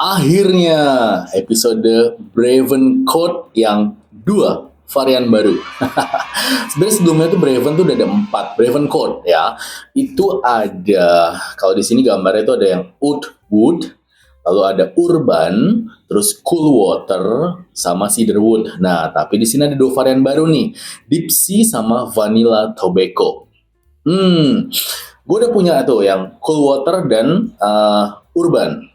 Akhirnya episode Braven Code yang 2 varian baru. Sebenarnya sebelumnya tuh Braven tuh udah ada 4 Braven Code ya. Itu ada, kalau di sini gambarnya itu ada yang Wood, lalu ada Urban, terus Cool Water sama Cedarwood. Nah, tapi di sini ada 2 varian baru nih, Deep Sea sama Vanilla Tobacco. Gue udah punya tuh yang Cool Water dan Urban.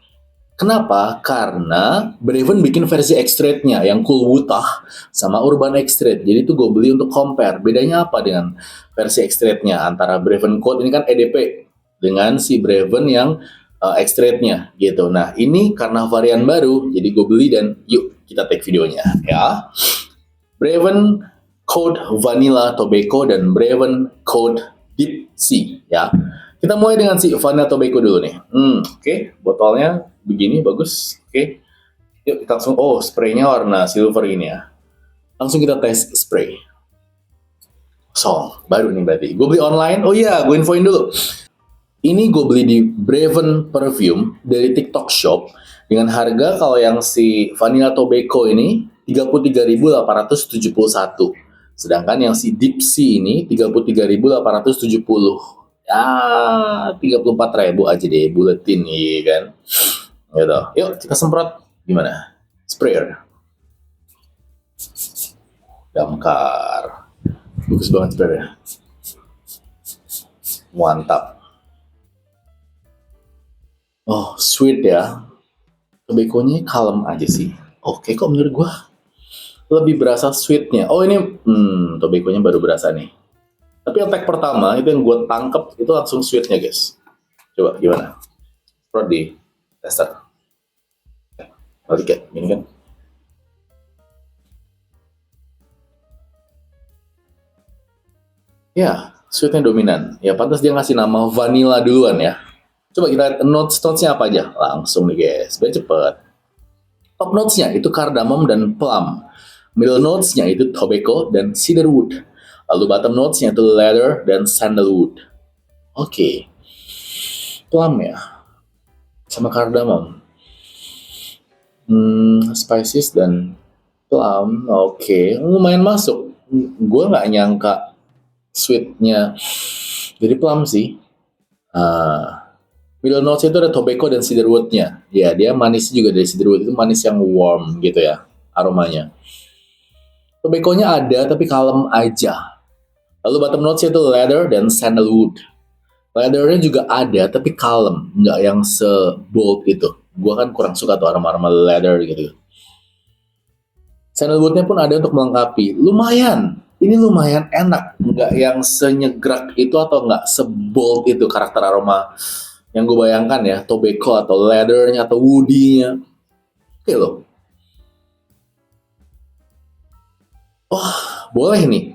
Kenapa? Karena Braven bikin versi extract-nya yang Cool Wutah sama Urban Extract. Jadi itu gue beli untuk compare. Bedanya apa dengan versi extract-nya antara Braven Code ini kan EDP dengan si Braven yang extract-nya gitu. Nah ini karena varian baru, jadi gue beli dan yuk kita take videonya ya. Braven Code Vanilla Tobacco dan Braven Code Deep Sea ya. Kita mulai dengan si Vanilla Tobacco dulu nih. Oke. Botolnya begini bagus. Oke. Yuk kita langsung, spraynya warna silver ini ya. Langsung kita tes spray. Baru nih berarti. Gue beli online. Oh iya, gue infoin dulu. Ini gue beli di Braven Perfume dari TikTok Shop dengan harga kalau yang si Vanilla Tobacco ini 33.871. Sedangkan yang si Deep Sea ini 33.870. Ya 34.000 aja deh buletin nih kan. Gitu. Yuk kita semprot. Gimana? Sprayer. Damkar. Bagus banget sprayer. Mantap. Oh, sweet ya. Tobacco-nya kalem aja sih. Oke kok menurut gua lebih berasa sweetnya. Oh ini, tobacco-nya baru berasa nih. Tapi yang tag pertama itu yang gue tangkep itu langsung sweetnya guys. Coba gimana? Semprot di tester. Balik ya, gini kan? Ya, sweetnya dominan. Ya pantas dia ngasih nama vanilla duluan ya. Coba kita lihat notes-nya apa aja. Langsung nih guys, biar cepet. Top notes-nya itu cardamom dan plum. Middle notes-nya itu tobacco dan cedarwood. Lalu bottom notes-nya itu leather dan sandalwood. Oke. Plum ya. Sama cardamom. Spices dan plum. Oke. Lumayan masuk. Gue nggak nyangka sweetnya jadi plum sih. Middle notes itu ada tobacco dan cedarwood-nya. Ya, dia manis juga dari cedarwood. Itu manis yang warm gitu ya aromanya. Tobacco-nya ada tapi kalem aja. Lalu bottom notes-nya itu leather dan sandalwood. Leather-nya juga ada tapi kalem, nggak yang se-bold itu. Gua kan kurang suka tuh aroma-aroma leather gitu. Sandalwood-nya pun ada untuk melengkapi. Lumayan, ini lumayan enak. Nggak yang senyegrak itu atau nggak se-bold itu karakter aroma yang gue bayangkan ya. Tobacco atau leather-nya atau woody-nya. Oke loh. Boleh nih.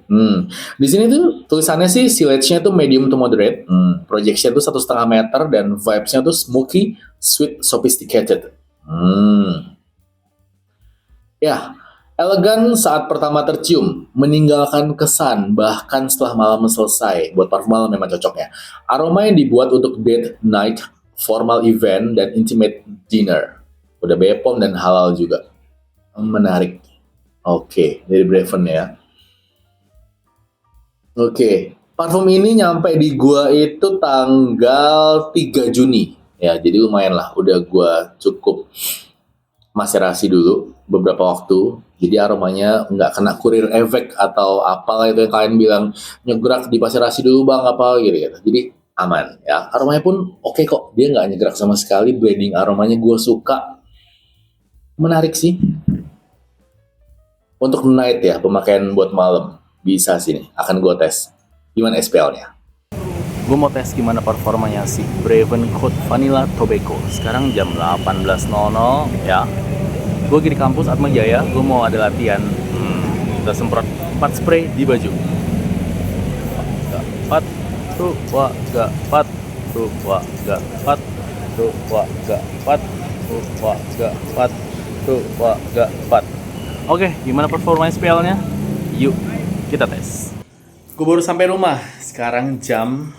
Di sini tuh tulisannya sih silage-nya tuh medium to moderate. Projection tuh 1,5 meter dan vibes-nya tuh smoky, sweet, sophisticated. Ya, elegan saat pertama tercium, meninggalkan kesan bahkan setelah malam selesai. Buat parfum malam memang cocok ya. Aroma yang dibuat untuk date night, formal event, dan intimate dinner. Udah BPOM dan halal juga. Menarik. Oke, dari Braven ya. Oke, parfum ini nyampe di gua itu tanggal 3 Juni. Ya, jadi lumayan lah. Udah gua cukup maserasi dulu beberapa waktu. Jadi aromanya nggak kena kurir efek atau apalah itu yang kalian bilang nyegrak di maserasi dulu bang apa gitu. Jadi aman ya. Aromanya pun oke kok. Dia nggak nyegrak sama sekali. Blending aromanya gue suka. Menarik sih. Untuk night ya, pemakaian buat malam. Bisa sih nih, akan gue tes. Gimana SPL-nya? Gue mau tes gimana performanya si Braven Code Vanilla Tobacco. Sekarang jam 18.00 ya. Gue lagi di kampus Atma Jaya, gue mau ada latihan. Kita semprot 4 spray di baju. 4, tuh, wah, gak, 4, tuh, wah, gak, 4, tuh, wah, gak, 4, tuh, wah, gak, 4, tuh, wah, gak, 4. Oke, gimana performa SPL-nya? Yuk, kita tes. Gue baru sampai rumah. Sekarang jam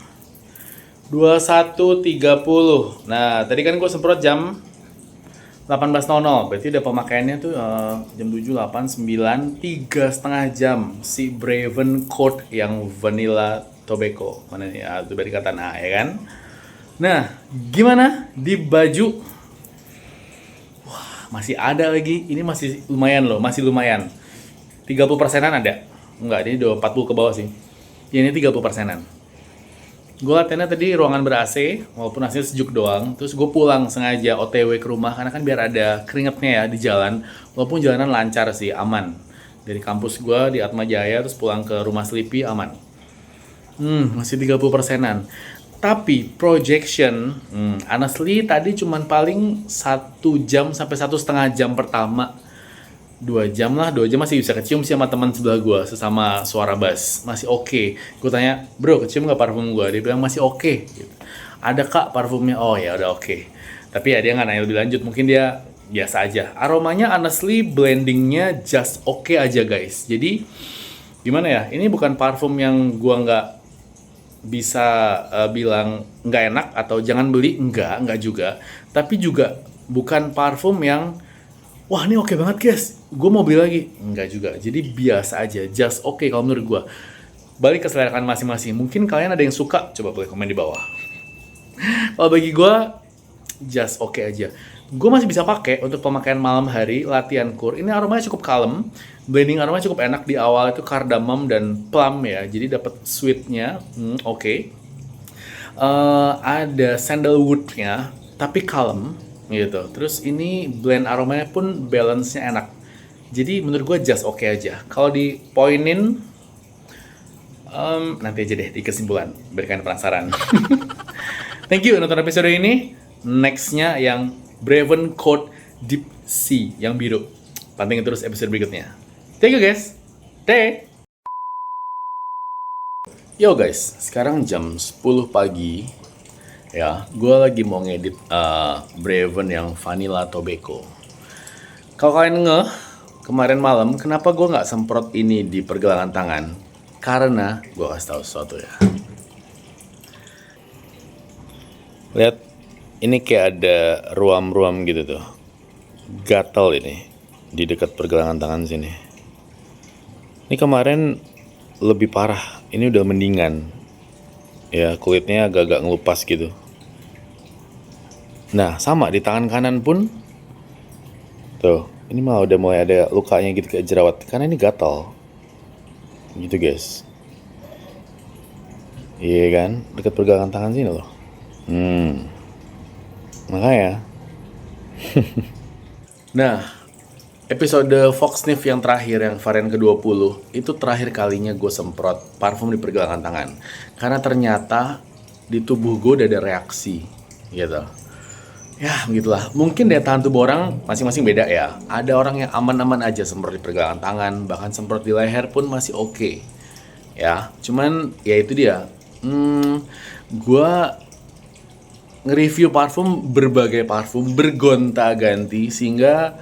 21.30. Nah, tadi kan gue semprot jam 18.00, berarti udah pemakaiannya tuh jam 7, 8, 9, 3,5 jam si Braven Coat yang Vanilla Tobacco. Mana nih? Ah, itu berarti kata A ya kan? Nah, gimana di baju? Masih ada lagi, ini masih lumayan loh, masih lumayan. 30%-an ada. Enggak, ini udah 40 ke bawah sih. Ya, ini 30%-an. Gue latihannya tadi ruangan ber-AC, walaupun AC sejuk doang. Terus gue pulang sengaja OTW ke rumah, karena kan biar ada keringetnya ya di jalan. Walaupun jalanan lancar sih, aman. Dari kampus gue di Atma Jaya, terus pulang ke rumah Sleepy, aman. Masih 30%-an. Tapi projection, honestly tadi cuman paling 1 jam sampai 1,5 jam pertama. 2 jam lah, 2 jam masih bisa kecium sih sama teman sebelah gue, sesama suara bass, masih oke. Gue tanya, bro kecium nggak parfum gue? Dia bilang masih oke. Gitu. Ada kak parfumnya? Oh ya udah oke. Tapi ya dia nggak nanya lebih lanjut, mungkin dia biasa aja. Aromanya honestly blendingnya just oke aja guys. Jadi gimana ya? Ini bukan parfum yang gue nggak bisa bilang nggak enak atau jangan beli, enggak juga. Tapi juga bukan parfum yang wah ini oke banget guys, gue mau beli lagi. Enggak juga, jadi biasa aja, just oke kalau menurut gue. Balik ke selera kalian masing-masing, mungkin kalian ada yang suka, coba boleh komen di bawah. Kalau bagi gue, just oke aja. Gue masih bisa pakai untuk pemakaian malam hari, latihan core. Ini aromanya cukup kalem, blending aromanya cukup enak di awal itu cardamom dan plum ya, jadi dapat sweetnya, oke. Ada sandalwoodnya, tapi kalem gitu. Terus ini blend aromanya pun balance-nya enak. Jadi menurut gue just oke aja. Kalau dipoinin nanti aja deh di kesimpulan, biar kalian penasaran. Thank you nonton episode ini. Next-nya yang Braven Coat Deep Sea yang biru. Pantengin terus episode berikutnya. Thank you guys. Day. Yo guys, sekarang jam 10 pagi. Ya, gue lagi mau ngedit Braven yang Vanilla Tobacco. Kalau kalian kemarin malam, kenapa gue nggak semprot ini di pergelangan tangan? Karena gue kasih tahu sesuatu ya. Lihat, ini kayak ada ruam-ruam gitu tuh. Gatal ini di dekat pergelangan tangan sini. Ini kemarin lebih parah. Ini udah mendingan. Ya, kulitnya agak-agak ngelupas gitu. Nah, sama di tangan kanan pun. Tuh, ini malah udah mulai ada lukanya gitu kayak jerawat. Karena ini gatal. Gitu guys. Iya kan? Dekat pergelangan tangan sini loh. Makanya. Nah, episode Fox Sniff yang terakhir, yang varian ke-20, itu terakhir kalinya gue semprot parfum di pergelangan tangan. Karena ternyata di tubuh gue udah ada reaksi gitu. Ya begitulah, mungkin daya tahan tubuh orang masing-masing beda ya. Ada orang yang aman-aman aja semprot di pergelangan tangan, bahkan semprot di leher pun masih oke. Ya, cuman ya itu dia. Gue nge-review parfum, berbagai parfum, bergonta-ganti, sehingga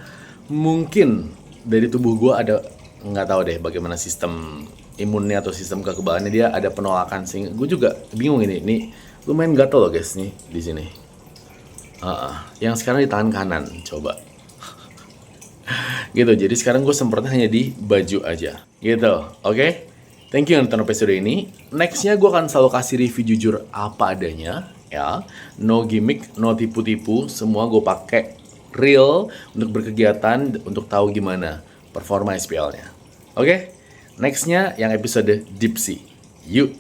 mungkin dari tubuh gue ada, nggak tahu deh bagaimana sistem imunnya atau sistem kekebalannya, dia ada penolakan, sehingga gue juga bingung ini lumayan gatel loh guys nih di sini. Yang sekarang di tangan kanan, coba. Gitu, jadi sekarang gue semprotnya hanya di baju aja. Gitu, oke? Thank you nonton episode ini. Nextnya gue akan selalu kasih review jujur apa adanya, ya. No gimmick, no tipu-tipu. Semua gue pakai real untuk berkegiatan, untuk tahu gimana performa SPL-nya. Oke? Nextnya yang episode Deep Sea. Yuk!